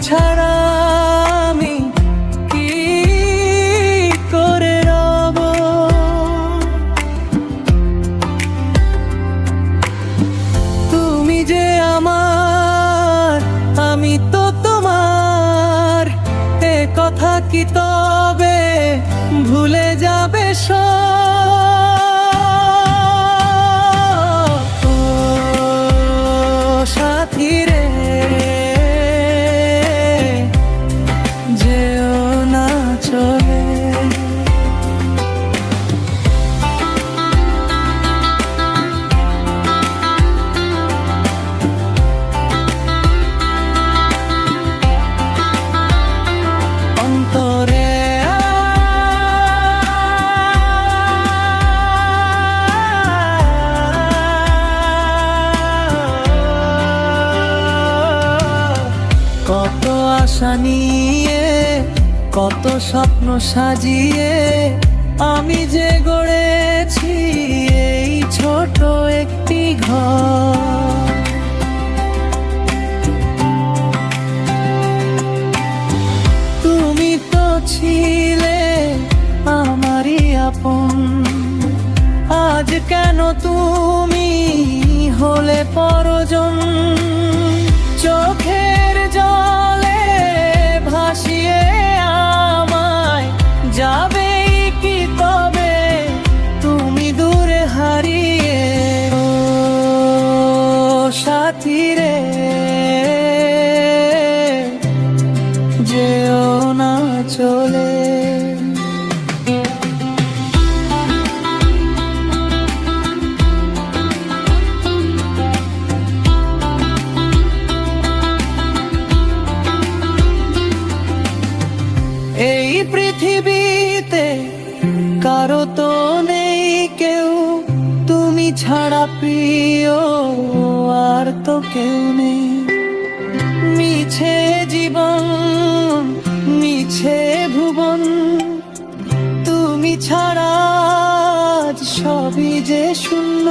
ছাড়া আমি কি করে রব? তুমি যে আমার, আমি তো তোমার, এ কথা কি তবে ভুলে যাবে সব? ও সাথী রে, যেও না চলে। অন্তরে কত আশা নিয়ে, কত স্বপ্ন সাজিয়ে আমি যে গড়েছি এই ছোট একটি ঘর। তুমি তো ছিলে আমারই আপন, আজ কেন তুমি হলে পরজন? চোখের জলে ভাসিয়ে আমায় যাবে কি তবে তুমি দূরে হারিয়ে? ও সাথী রে, যেও না চলে। এই পৃথিবীতে কারো তো নেই কেউ, তুমি ছাড়া প্রিয় আর তো কেউ নেই। মিছে জীবন, মিছে ভুবন, তুমি ছাড়া আজ সবই যে শূন্য।